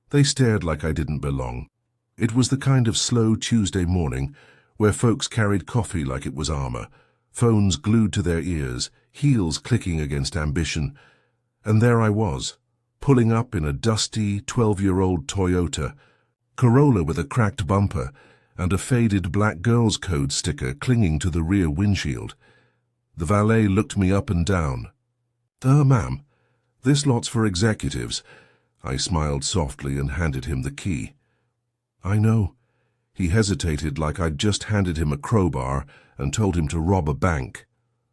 They stared like I didn't belong. It was the kind of slow Tuesday morning where folks carried coffee like it was armor, phones glued to their ears, heels clicking against ambition. And there I was, pulling up in a dusty 12-year-old Toyota, Corolla with a cracked bumper and a faded black girls' code sticker clinging to the rear windshield. The valet looked me up and down. Ma'am, this lot's for executives." I smiled softly and handed him the key. "I know." He hesitated like I'd just handed him a crowbar and told him to rob a bank.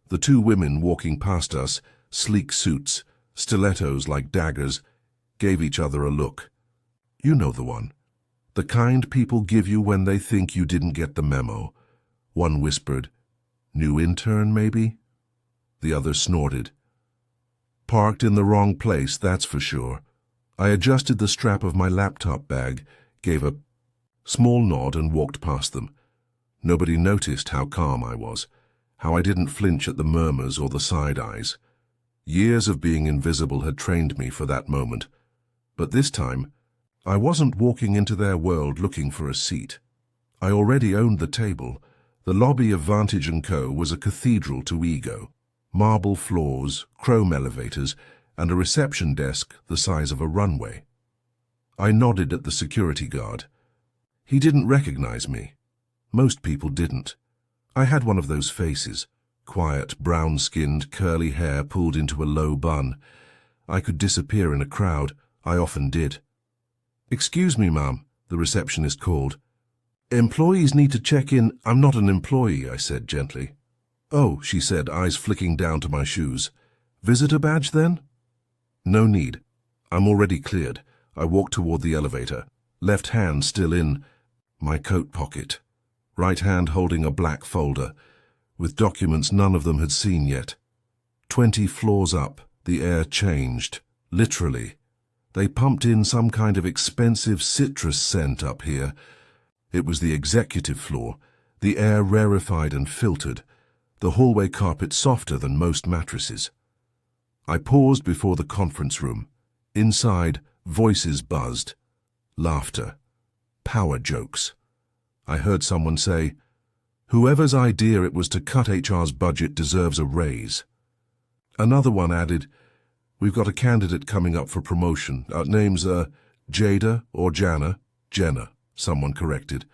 The two women walking past us, sleek suits, stilettos like daggers, gave each other a look. "You know the one. The kind people give you when they think you didn't get the memo." One whispered, "New intern, maybe?" The other snorted. "Parked in the wrong place, that's for sure." I adjusted the strap of my laptop bag, gave a small nod and walked past them. Nobody noticed how calm I was, how I didn't flinch at the murmurs or the side eyes. Years of being invisible had trained me for that moment. But this time, I wasn't walking into their world looking for a seat. I already owned the table. The lobby of Vantage & Co. was a cathedral to ego. Marble floors, chrome elevators, and a reception desk the size of a runway. I nodded at the security guard. He didn't recognize me. Most people didn't. I had one of those faces, quiet, brown-skinned, curly hair pulled into a low bun. I could disappear in a crowd. I often did. "Excuse me, ma'am," the receptionist called. "Employees need to check in." "I'm not an employee," I said gently. "Oh," she said, eyes flicking down to my shoes. "Visitor badge, then?" "No need. I'm already cleared." I walked toward the elevator, left hand still in my coat pocket, right hand holding a black folder, with documents none of them had seen yet. 20 floors up, the air changed, literally. They pumped in some kind of expensive citrus scent up here. It was the executive floor, the air rarefied and filtered, the hallway carpet softer than most mattresses. I paused before the conference room. Inside, voices buzzed. Laughter. Power jokes. I heard someone say, "Whoever's idea it was to cut HR's budget deserves a raise." Another one added, "We've got a candidate coming up for promotion. Name's Jada or Janna." "Jenna," someone corrected.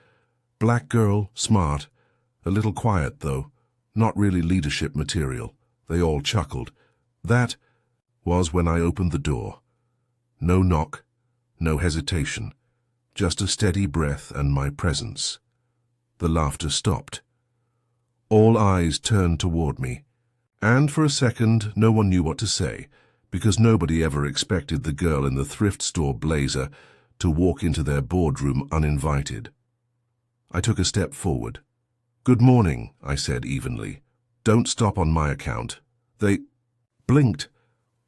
"Black girl, smart. A little quiet, though. Not really leadership material." They all chuckled. That was when I opened the door. No knock, no hesitation. Just a steady breath and my presence. The laughter stopped. All eyes turned toward me. And for a second, no one knew what to say, because nobody ever expected the girl in the thrift store blazer to walk into their boardroom uninvited. I took a step forward. "Good morning," I said evenly. "Don't stop on my account." They blinked.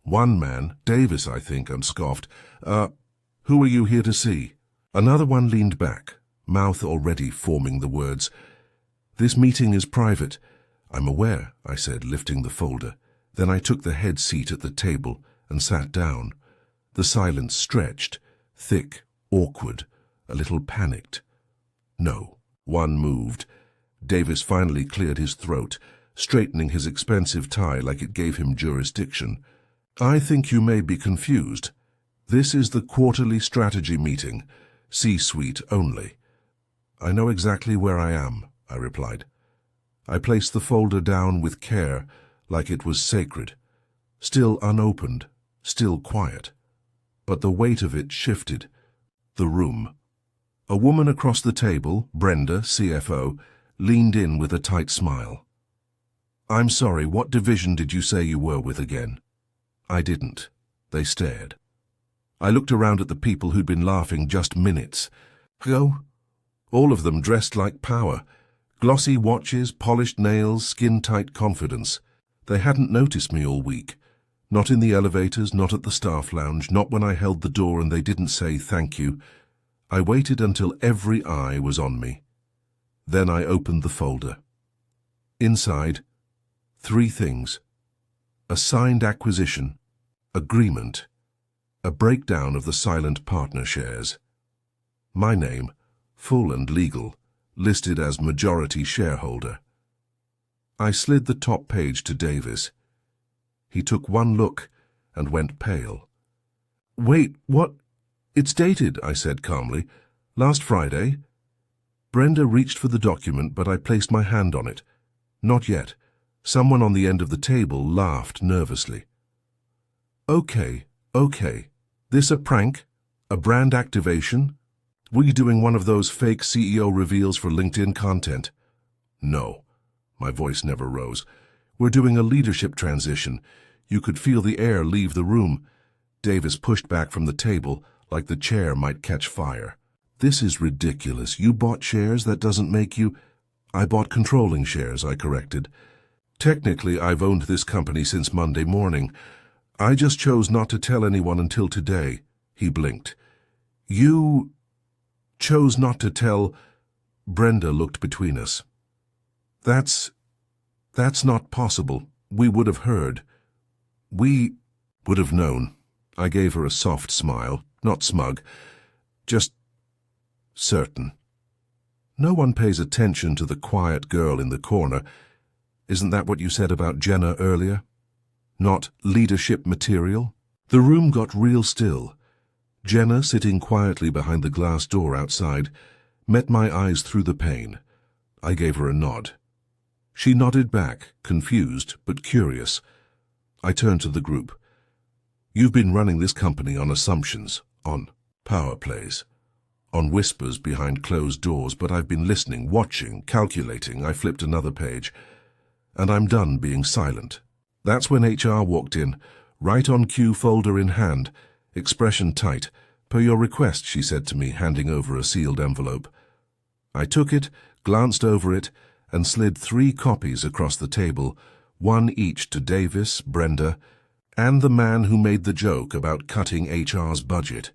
One man, Davis I think, and scoffed, "Who are you here to see?" Another one leaned back, mouth already forming the words, "This meeting is private." "I'm aware," I said, lifting the folder. Then I took the head seat at the table and sat down. The silence stretched, thick, awkward, a little panicked. No, one moved. Davis finally cleared his throat, straightening his expensive tie like it gave him jurisdiction. "I think you may be confused. This is the quarterly strategy meeting, C-suite only." "I know exactly where I am," I replied. I placed the folder down with care, like it was sacred. Still unopened, still quiet. But the weight of it shifted. The room. A woman across the table, Brenda, CFO, leaned in with a tight smile. "I'm sorry, what division did you say you were with again?" I didn't. They stared. I looked around at the people who'd been laughing just minutes ago. All of them dressed like power. Glossy watches, polished nails, skin-tight confidence. They hadn't noticed me all week. Not in the elevators, not at the staff lounge, not when I held the door and they didn't say thank you. I waited until every eye was on me. Then I opened the folder. Inside, 3 things. A signed acquisition, agreement, A breakdown of the silent partner shares. My name, full and legal, listed as majority shareholder. I slid the top page to Davis. He took one look and went pale. "Wait, what? It's dated," I said calmly. "Last Friday." Brenda reached for the document, but I placed my hand on it. "Not yet." Someone on the end of the table laughed nervously. Okay. This a prank? A brand activation? Were you doing one of those fake CEO reveals for LinkedIn content?" "No." My voice never rose. "We're doing a leadership transition. You could feel the air leave the room." Davis pushed back from the table like the chair might catch fire. "This is ridiculous. You bought shares, that doesn't make you—" "I bought controlling shares," I corrected. "Technically, I've owned this company since Monday morning. I just chose not to tell anyone until today." He blinked. "You chose not to tell—" Brenda looked between us. That's not possible. We would have heard. We would have known." I gave her a soft smile, not smug, just certain. "No one pays attention to the quiet girl in the corner. Isn't that what you said about Jenna earlier? Not leadership material?" The room got real still. Jenna, sitting quietly behind the glass door outside, met my eyes through the pane. I gave her a nod. She nodded back, confused but curious. I turned to the group. "You've been running this company on assumptions, on power plays, on whispers behind closed doors, but I've been listening, watching, calculating." I flipped another page. "And I'm done being silent." That's when HR walked in, right on cue, folder in hand, expression tight. "Per your request," she said to me, handing over a sealed envelope. I took it, glanced over it, and slid 3 copies across the table, one each to Davis, Brenda, and the man who made the joke about cutting HR's budget.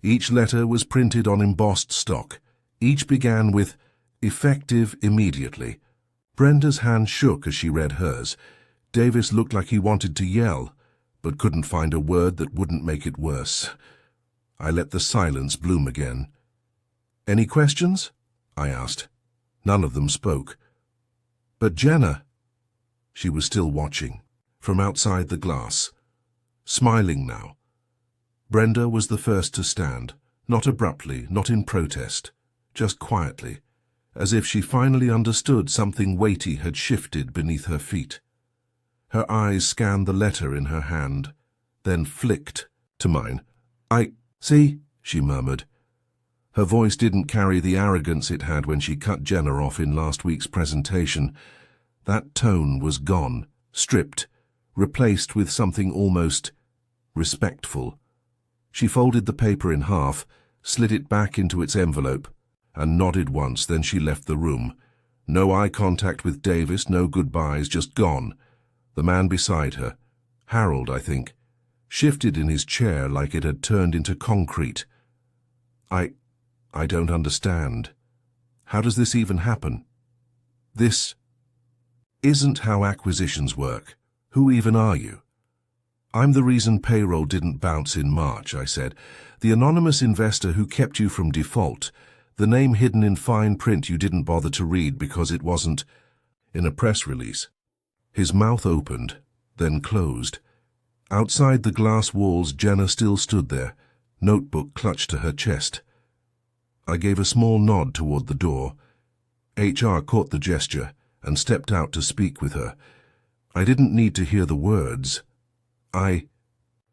Each letter was printed on embossed stock. Each began with, "Effective immediately." Brenda's hand shook as she read hers. Davis looked like he wanted to yell, but couldn't find a word that wouldn't make it worse. I let the silence bloom again. "Any questions?" I asked. None of them spoke. "But Jenna—" She was still watching, from outside the glass, smiling now. Brenda was the first to stand, not abruptly, not in protest, just quietly, as if she finally understood something weighty had shifted beneath her feet. Her eyes scanned the letter in her hand, then flicked to mine. "I see," she murmured. Her voice didn't carry the arrogance it had when she cut Jenna off in last week's presentation. That tone was gone, stripped, replaced with something almost respectful. She folded the paper in half, slid it back into its envelope, and nodded once. Then she left the room. No eye contact with Davis, no goodbyes, just gone. The man beside her, Harold, I think, shifted in his chair like it had turned into concrete. I don't understand. How does this even happen? This isn't how acquisitions work. Who even are you?" "I'm the reason payroll didn't bounce in March," I said. "The anonymous investor who kept you from default. The name hidden in fine print you didn't bother to read because it wasn't in a press release." His mouth opened, then closed. Outside the glass walls, Jenna still stood there, notebook clutched to her chest. I gave a small nod toward the door. HR caught the gesture and stepped out to speak with her. I didn't need to hear the words. I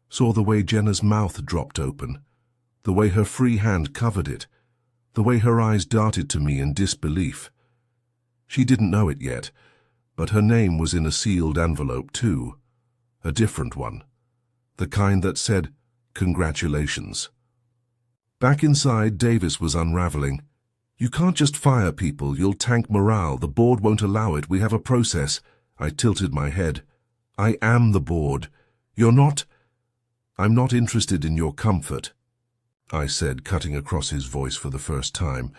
saw the way Jenna's mouth dropped open, the way her free hand covered it, the way her eyes darted to me in disbelief. She didn't know it yet, but her name was in a sealed envelope too, a different one, the kind that said, "Congratulations." Back inside, Davis was unraveling. "You can't just fire people, you'll tank morale. The board won't allow it, we have a process." I tilted my head. "I am the board. You're not—" "I'm not interested in your comfort," I said, cutting across his voice for the first time.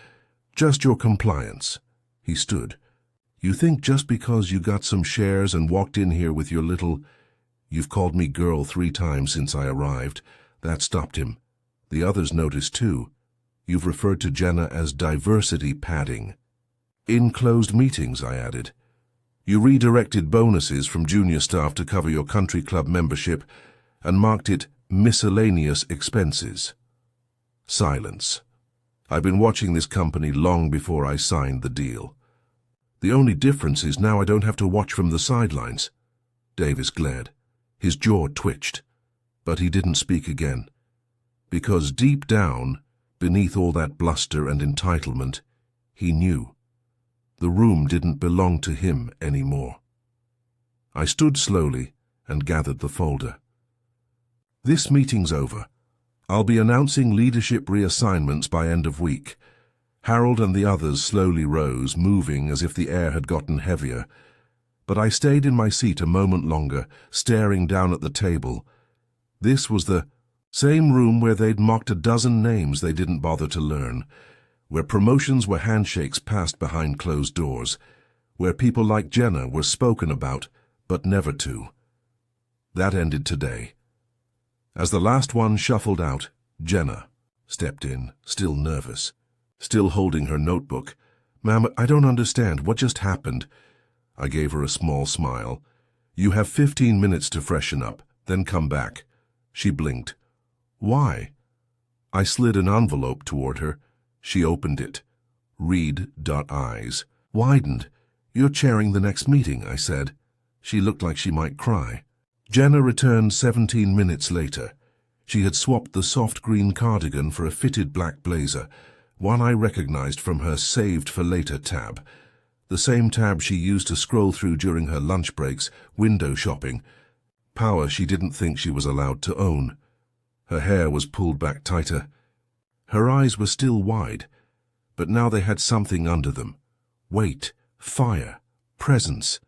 "Just your compliance." He stood. "You think just because you got some shares and walked in here with your little— You've called me girl 3 times since I arrived. That stopped him. The others noticed too. You've referred to Jenna as diversity padding. In closed meetings, I added. You redirected bonuses from junior staff to cover your country club membership and marked it miscellaneous expenses. Silence. I've been watching this company long before I signed the deal. The only difference is now I don't have to watch from the sidelines. Davis glared. His jaw twitched. But he didn't speak again. Because deep down, beneath all that bluster and entitlement, he knew. The room didn't belong to him anymore. I stood slowly and gathered the folder. This meeting's over. I'll be announcing leadership reassignments by end of week. Harold and the others slowly rose, moving as if the air had gotten heavier. But I stayed in my seat a moment longer, staring down at the table. This was the same room where they'd mocked a dozen names they didn't bother to learn, where promotions were handshakes passed behind closed doors, where people like Jenna were spoken about, but never to. That ended today. As the last one shuffled out, Jenna stepped in, still nervous, still holding her notebook. "Ma'am, I don't understand. What just happened?" I gave her a small smile. "You have 15 minutes to freshen up, then come back." She blinked. "Why?" I slid an envelope toward her. She opened it. Eyes widened. "You're chairing the next meeting," I said. She looked like she might cry. Jenna returned 17 minutes later. She had swapped the soft green cardigan for a fitted black blazer, one I recognized from her Saved for Later tab. The same tab she used to scroll through during her lunch breaks, window shopping. Power she didn't think she was allowed to own. Her hair was pulled back tighter. Her eyes were still wide, but now they had something under them. Weight, fire, presence.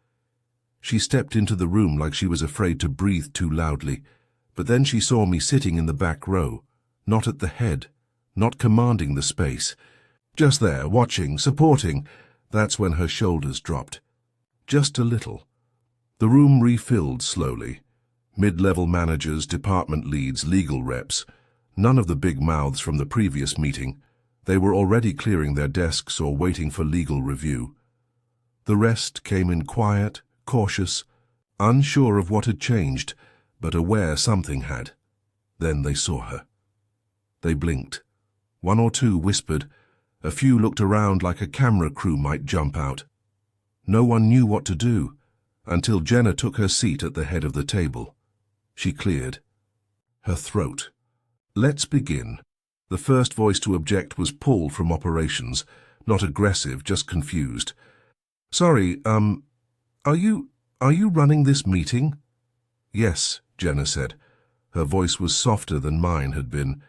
She stepped into the room like she was afraid to breathe too loudly, but then she saw me sitting in the back row, not at the head, not commanding the space. Just there, watching, supporting. That's when her shoulders dropped. Just a little. The room refilled slowly. Mid-level managers, department leads, legal reps. None of the big mouths from the previous meeting. They were already clearing their desks or waiting for legal review. The rest came in quiet, cautious, unsure of what had changed, but aware something had. Then they saw her. They blinked. One or two whispered. A few looked around like a camera crew might jump out. No one knew what to do, until Jenna took her seat at the head of the table. She cleared her throat. "Let's begin." The first voice to object was Paul from operations, not aggressive, just confused. "Sorry, are you running this meeting?" "Yes," Jenna said. Her voice was softer than mine had been,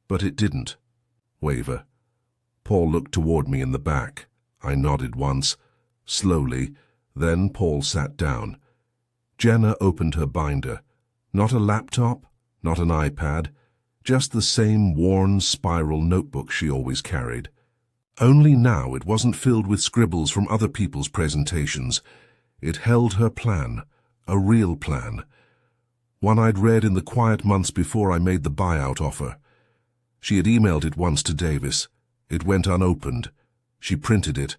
but it didn't waver. Paul looked toward me in the back. I nodded once, slowly, then Paul sat down. Jenna opened her binder. Not a laptop, not an iPad, just the same worn spiral notebook she always carried. Only now it wasn't filled with scribbles from other people's presentations. It held her plan, a real plan. One I'd read in the quiet months before I made the buyout offer. She had emailed it once to Davis. It went unopened. She printed it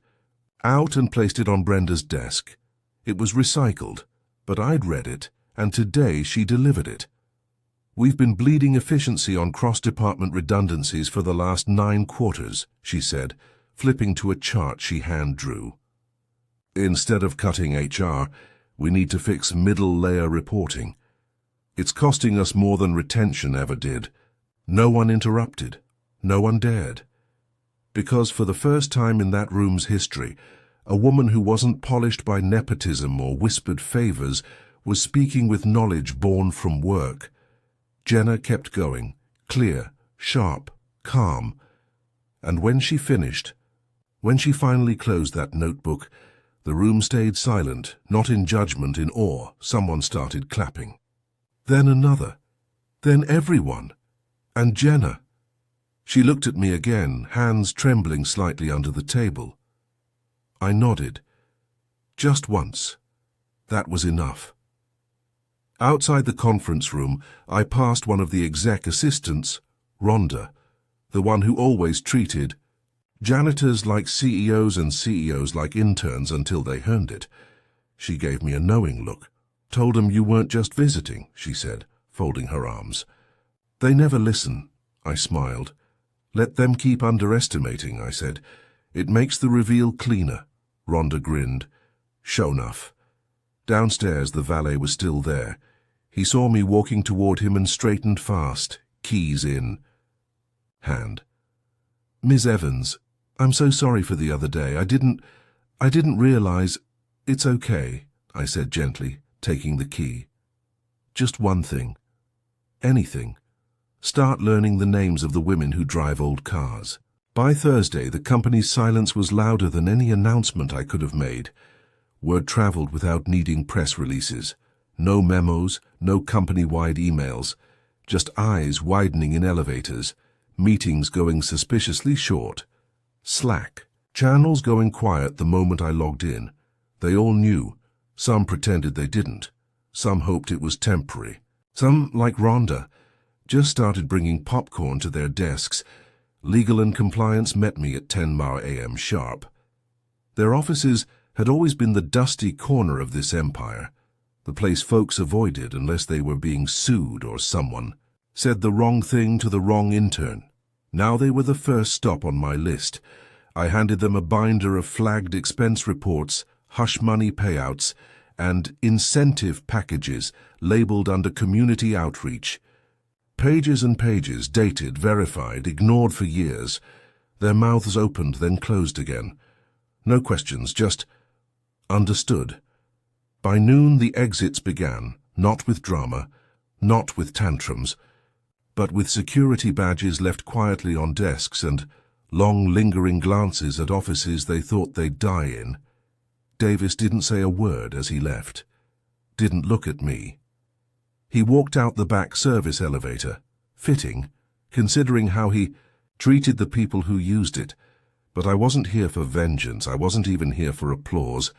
out and placed it on Brenda's desk. It was recycled, but I'd read it, and today she delivered it. "We've been bleeding efficiency on cross-department redundancies for the last 9 quarters, she said, flipping to a chart she hand-drew. "Instead of cutting HR, we need to fix middle-layer reporting. It's costing us more than retention ever did." No one interrupted. No one dared. Because for the first time in that room's history, a woman who wasn't polished by nepotism or whispered favors was speaking with knowledge born from work. Jenna kept going, clear, sharp, calm. And when she finished, when she finally closed that notebook, the room stayed silent, not in judgment, in awe. Someone started clapping. Then another. Then everyone. And Jenna. She looked at me again, hands trembling slightly under the table. I nodded. Just once. That was enough. Outside the conference room, I passed one of the exec assistants, Rhonda, the one who always treated janitors like CEOs and CEOs like interns until they earned it. She gave me a knowing look. Told them you weren't just visiting, she said, folding her arms. They never listen, I smiled. Let them keep underestimating, I said. It makes the reveal cleaner. Rhonda grinned. Show enough. Downstairs, the valet was still there. He saw me walking toward him and straightened fast, keys in hand. Ms. Evans, I'm so sorry for the other day. I didn't realize. It's okay, I said gently, taking the key. Just one thing. Anything. Start learning the names of the women who drive old cars. By Thursday, the company's silence was louder than any announcement I could have made. Word traveled without needing press releases. No memos, no company-wide emails. Just eyes widening in elevators. Meetings going suspiciously short. Slack. Channels going quiet the moment I logged in. They all knew. Some pretended they didn't. Some hoped it was temporary. Some, like Rhonda, just started bringing popcorn to their desks. Legal and compliance met me at 10 a.m. sharp. Their offices had always been the dusty corner of this empire, the place folks avoided unless they were being sued or someone said the wrong thing to the wrong intern. Now they were the first stop on my list. I handed them a binder of flagged expense reports, hush money payouts, and incentive packages labeled under community outreach. Pages and pages, dated, verified, ignored for years. Their mouths opened, then closed again. No questions, just understood. By noon, the exits began, not with drama, not with tantrums, but with security badges left quietly on desks and long, lingering glances at offices they thought they'd die in. Davis didn't say a word as he left. Didn't look at me. He walked out the back service elevator, fitting, considering how he treated the people who used it. But I wasn't here for vengeance. I wasn't even here for applause.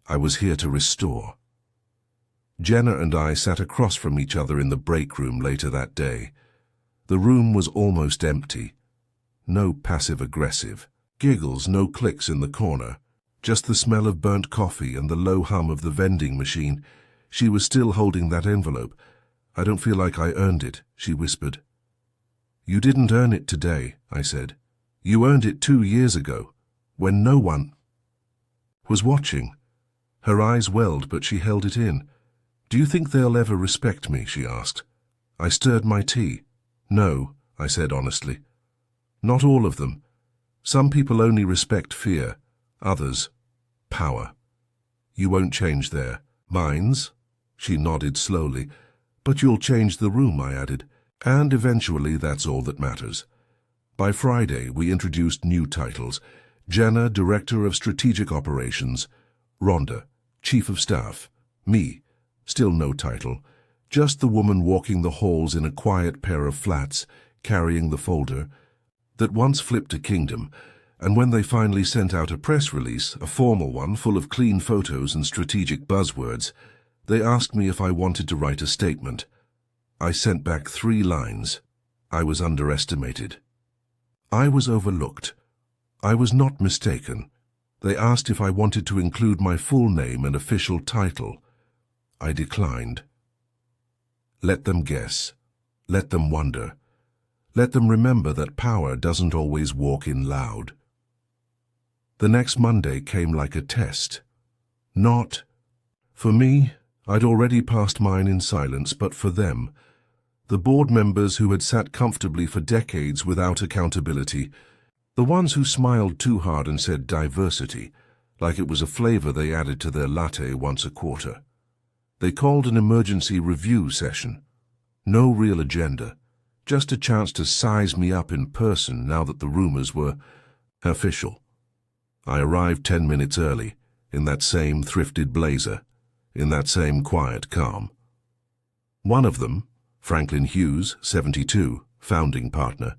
I was here to restore. Jenna and I sat across from each other in the break room later that day. The room was almost empty. No passive-aggressive. Giggles, no clicks in the corner. Just the smell of burnt coffee and the low hum of the vending machine. She was still holding that envelope. I don't feel like I earned it, she whispered. You didn't earn it today, I said. You earned it 2 years ago, when no one was watching. Her eyes welled, but she held it in. Do you think they'll ever respect me, she asked. I stirred my tea. No, I said honestly. Not all of them. Some people only respect fear. Others, power. You won't change their minds? She nodded slowly. But you'll change the room, I added. And eventually that's all that matters. By Friday, we introduced new titles. Jenna, Director of Strategic Operations. Rhonda, Chief of Staff. Me, still no title. Just the woman walking the halls in a quiet pair of flats, carrying the folder that once flipped a kingdom. And when they finally sent out a press release, a formal one full of clean photos and strategic buzzwords, they asked me if I wanted to write a statement. I sent back 3 lines. I was underestimated. I was overlooked. I was not mistaken. They asked if I wanted to include my full name and official title. I declined. Let them guess. Let them wonder. Let them remember that power doesn't always walk in loud. The next Monday came like a test. Not for me. I'd already passed mine in silence, but for them, the board members who had sat comfortably for decades without accountability, the ones who smiled too hard and said diversity, like it was a flavor they added to their latte once a quarter. They called an emergency review session. No real agenda, just a chance to size me up in person now that the rumors were official. I arrived 10 minutes early, in that same thrifted blazer, in that same quiet calm. One of them, Franklin Hughes, 72, founding partner,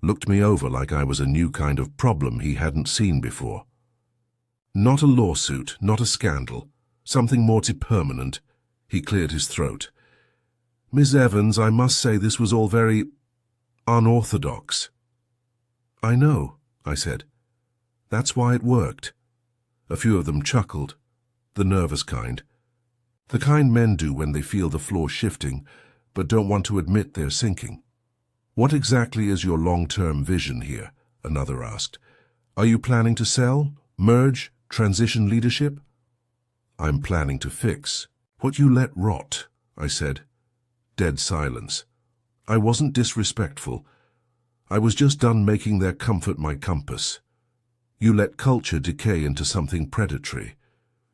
looked me over like I was a new kind of problem he hadn't seen before. Not a lawsuit, not a scandal, something more permanent. He cleared his throat. Miss Evans, I must say this was all very unorthodox. I know, I said. That's why it worked. A few of them chuckled, the nervous kind. The kind men do when they feel the floor shifting, but don't want to admit they're sinking. What exactly is your long-term vision here? Another asked. Are you planning to sell, merge, transition leadership? I'm planning to fix what you let rot, I said. Dead silence. I wasn't disrespectful. I was just done making their comfort my compass. You let culture decay into something predatory.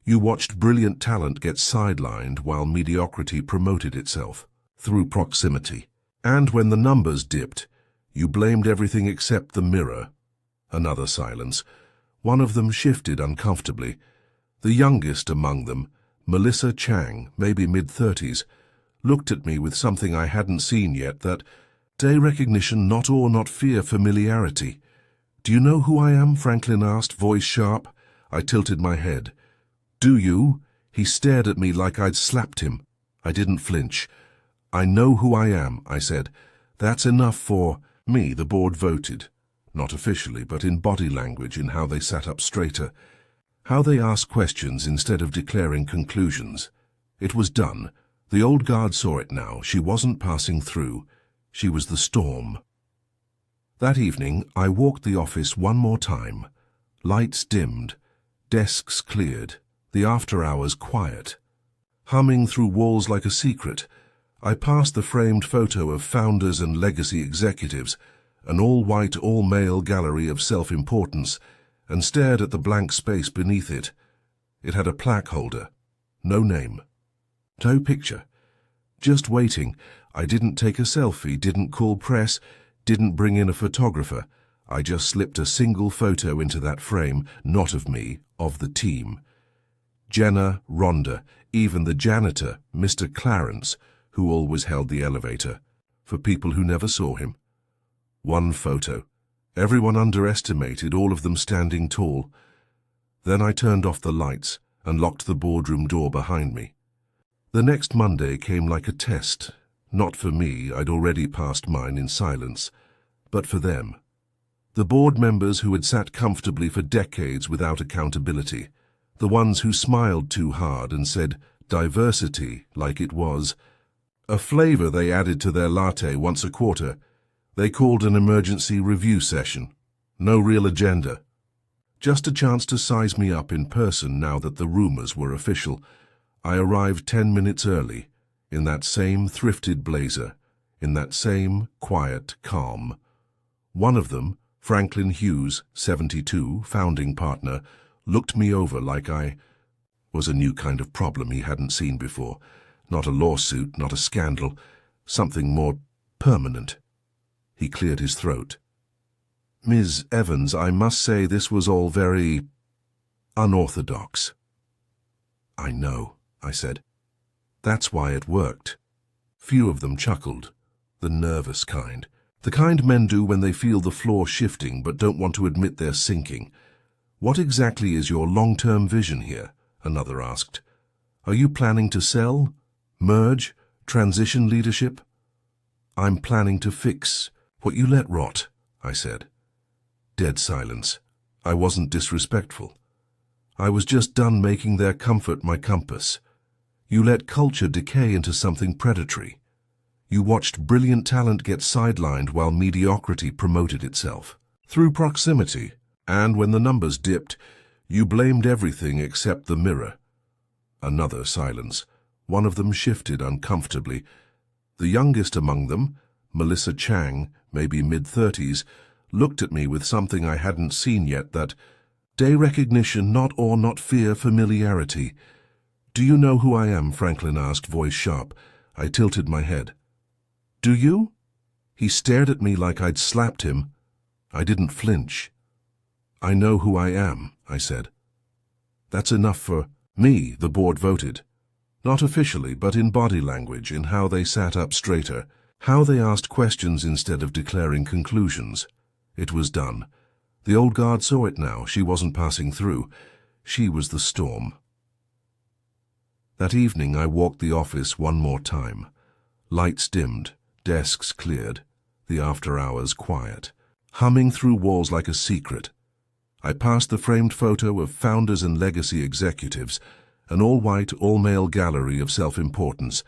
You watched brilliant talent get sidelined while mediocrity promoted itself through proximity. And when the numbers dipped, you blamed everything except the mirror. Another silence. One of them shifted uncomfortably. The youngest among them, Melissa Chang, maybe mid-30s, looked at me with something I hadn't seen yet, that day recognition, not awe, not fear, familiarity. Do you know who I am? Franklin asked, voice sharp. I tilted my head. Do you? He stared at me like I'd slapped him. I didn't flinch. I know who I am, I said. That's enough for me. The board voted. Not officially, but in body language, in how they sat up straighter. How they asked questions instead of declaring conclusions. It was done. The old guard saw it now. She wasn't passing through. She was the storm. That evening, I walked the office one more time. Lights dimmed. Desks cleared. The after-hours quiet. Humming through walls like a secret, I passed the framed photo of founders and legacy executives, an all-white, all-male gallery of self-importance, and stared at the blank space beneath it. It had a plaque holder. No name. No picture. Just waiting. I didn't take a selfie, didn't call press, didn't bring in a photographer. I just slipped a single photo into that frame, not of me, of the team. Jenna, Rhonda, even the janitor, Mr. Clarence, who always held the elevator, for people who never saw him. One photo. Everyone underestimated, all of them standing tall. Then I turned off the lights and locked the boardroom door behind me. The next Monday came like a test. Not for me, I'd already passed mine in silence, but for them. The board members who had sat comfortably for decades without accountability. The ones who smiled too hard and said diversity like it was a flavor they added to their latte once a quarter. They called an emergency review session. No real agenda. Just a chance to size me up in person now that the rumors were official. I arrived 10 minutes early, in that same thrifted blazer, in that same quiet calm. One of them, Franklin Hughes, 72, founding partner, looked me over like I was a new kind of problem he hadn't seen before. Not a lawsuit, not a scandal, something more permanent. He cleared his throat. Ms. Evans, I must say this was all very unorthodox. I know, I said. That's why it worked. Few of them chuckled, the nervous kind. The kind men do when they feel the floor shifting but don't want to admit they're sinking. What exactly is your long-term vision here? Another asked. Are you planning to sell, merge, transition leadership? I'm planning to fix what you let rot, I said. Dead silence. I wasn't disrespectful. I was just done making their comfort my compass. You let culture decay into something predatory. You watched brilliant talent get sidelined while mediocrity promoted itself. Through proximity, and when the numbers dipped, you blamed everything except the mirror. Another silence. One of them shifted uncomfortably. The youngest among them, Melissa Chang, maybe mid-30s, looked at me with something I hadn't seen yet, that day recognition, not awe, not fear, familiarity. Do you know who I am? Franklin asked, voice sharp. I tilted my head. Do you? He stared at me like I'd slapped him. I didn't flinch. I know who I am, I said. That's enough for me, the board voted. Not officially, but in body language, in how they sat up straighter, how they asked questions instead of declaring conclusions. It was done. The old guard saw it now. She wasn't passing through. She was the storm. That evening I walked the office one more time. Lights dimmed, desks cleared, the after-hours quiet, humming through walls like a secret. I passed the framed photo of founders and legacy executives, an all-white, all-male gallery of self-importance,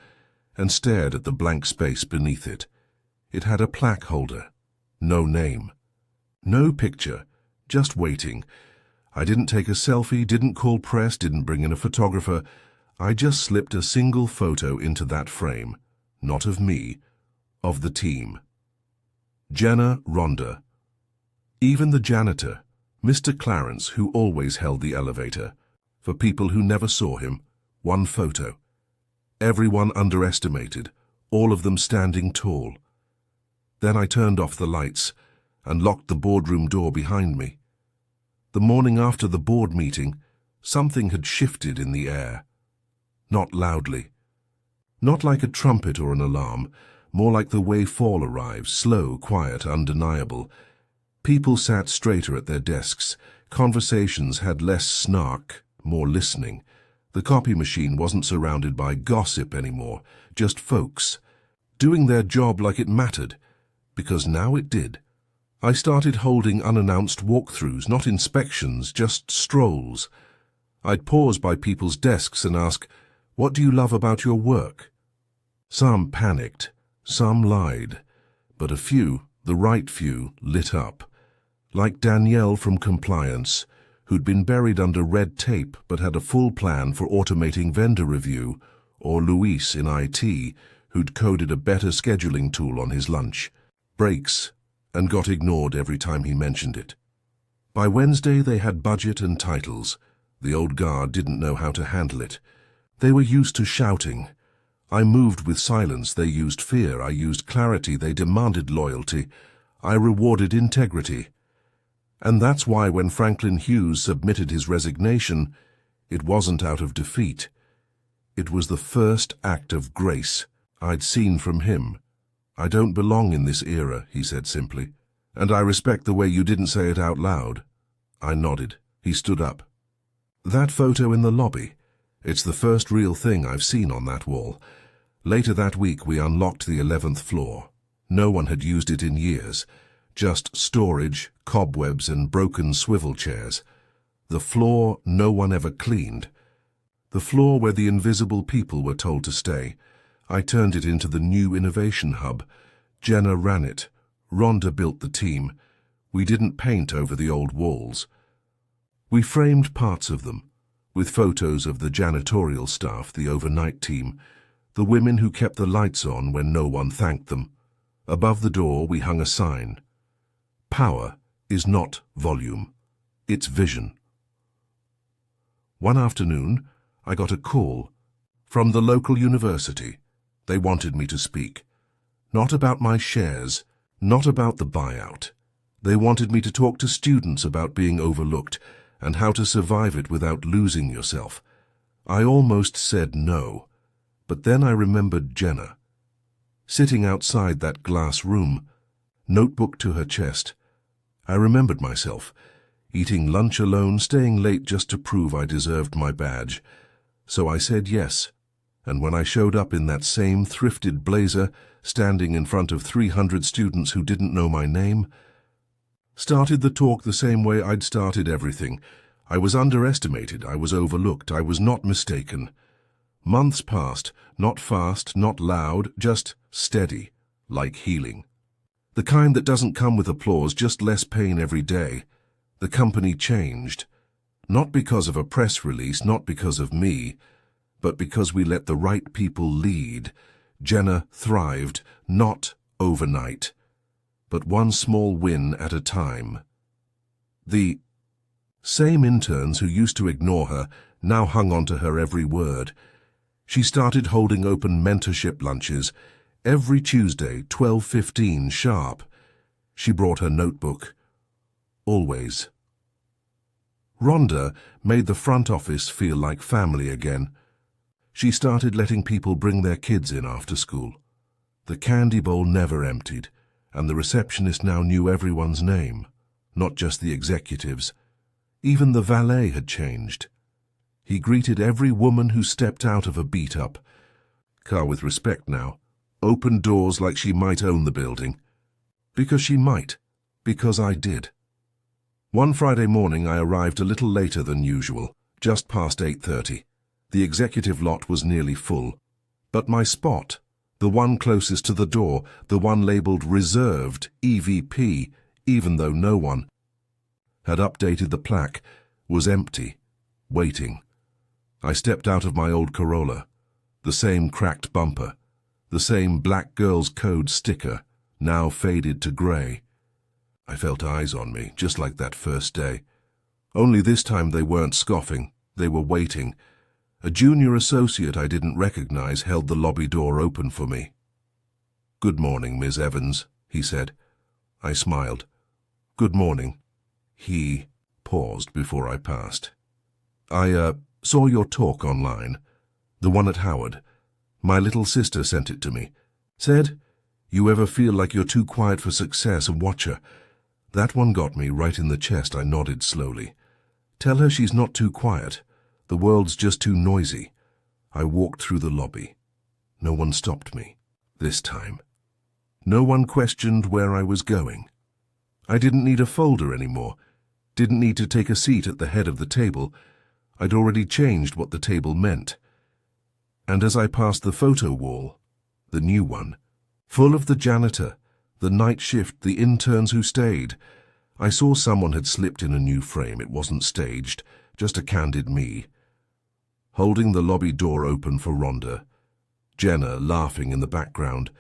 and stared at the blank space beneath it. It had a plaque holder. No name. No picture. Just waiting. I didn't take a selfie, didn't call press, didn't bring in a photographer. I just slipped a single photo into that frame. Not of me, of the team. Jenna, Rhonda. Even the janitor, Mr. Clarence, who always held the elevator. For people who never saw him, one photo. Everyone underestimated, all of them standing tall. Then I turned off the lights and locked the boardroom door behind me. The morning after the board meeting, something had shifted in the air. Not loudly. Not like a trumpet or an alarm, more like the way fall arrives, slow, quiet, undeniable. People sat straighter at their desks. Conversations had less snark, more listening. The copy machine wasn't surrounded by gossip anymore, just folks, doing their job like it mattered, because now it did. I started holding unannounced walkthroughs, not inspections, just strolls. I'd pause by people's desks and ask, "What do you love about your work?" Some panicked, some lied, but a few, the right few, lit up. Like Danielle from compliance, who'd been buried under red tape but had a full plan for automating vendor review, or Luis in IT, who'd coded a better scheduling tool on his lunch breaks and got ignored every time he mentioned it. By Wednesday they had budget and titles. The old guard didn't know how to handle it. They were used to shouting. I moved with silence, they used fear, I used clarity, they demanded loyalty, I rewarded integrity. And that's why when Franklin Hughes submitted his resignation, it wasn't out of defeat. It was the first act of grace I'd seen from him. "I don't belong in this era," he said simply, "and I respect the way you didn't say it out loud." I nodded. He stood up. "That photo in the lobby, it's the first real thing I've seen on that wall." Later that week we unlocked the 11th floor. No one had used it in years. Just storage, cobwebs, and broken swivel chairs. The floor no one ever cleaned. The floor where the invisible people were told to stay. I turned it into the new innovation hub. Jenna ran it. Rhonda built the team. We didn't paint over the old walls. We framed parts of them, with photos of the janitorial staff, the overnight team, the women who kept the lights on when no one thanked them. Above the door we hung a sign. Power is not volume, it's vision. One afternoon, I got a call from the local university. They wanted me to speak. Not about my shares, not about the buyout. They wanted me to talk to students about being overlooked and how to survive it without losing yourself. I almost said no, but then I remembered Jenna, sitting outside that glass room, notebook to her chest. I remembered myself, eating lunch alone, staying late just to prove I deserved my badge. So I said yes, and when I showed up in that same thrifted blazer, standing in front of 300 students who didn't know my name, started the talk the same way I'd started everything. I was underestimated, I was overlooked, I was not mistaken. Months passed, not fast, not loud, just steady, like healing. The kind that doesn't come with applause, just less pain every day. The company changed. Not because of a press release, not because of me, but because we let the right people lead. Jenna thrived, not overnight, but one small win at a time. The same interns who used to ignore her now hung on to her every word. She started holding open mentorship lunches every Tuesday, 12:15 sharp. She brought her notebook. Always. Rhonda made the front office feel like family again. She started letting people bring their kids in after school. The candy bowl never emptied, and the receptionist now knew everyone's name, not just the executives. Even the valet had changed. He greeted every woman who stepped out of a beat-up car with respect now, opened doors like she might own the building. Because she might. Because I did. One Friday morning I arrived a little later than usual, just past 8:30. The executive lot was nearly full. But my spot, the one closest to the door, the one labelled Reserved EVP, even though no one had updated the plaque, was empty, waiting. I stepped out of my old Corolla, the same cracked bumper, the same Black Girls Code sticker, now faded to grey. I felt eyes on me, just like that first day. Only this time they weren't scoffing, they were waiting. A junior associate I didn't recognize held the lobby door open for me. "Good morning, Miss Evans," he said. I smiled. "Good morning." He paused before I passed. "I saw your talk online, the one at Howard. My little sister sent it to me. Said, you ever feel like you're too quiet for success, watch her." That one got me right in the chest. I nodded slowly. "Tell her she's not too quiet. The world's just too noisy." I walked through the lobby. No one stopped me, this time. No one questioned where I was going. I didn't need a folder anymore. Didn't need to take a seat at the head of the table. I'd already changed what the table meant. And as I passed the photo wall, the new one, full of the janitor, the night shift, the interns who stayed, I saw someone had slipped in a new frame. It wasn't staged, just a candid me. Holding the lobby door open for Rhonda, Jenna laughing in the background,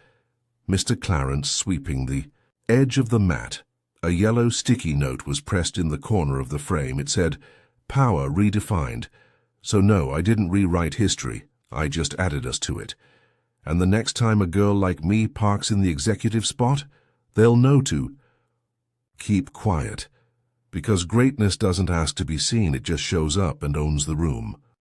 Mr. Clarence sweeping the edge of the mat. A yellow sticky note was pressed in the corner of the frame. It said, "Power Redefined." So no, I didn't rewrite history. I just added us to it. And the next time a girl like me parks in the executive spot, they'll know to keep quiet. Because greatness doesn't ask to be seen, it just shows up and owns the room.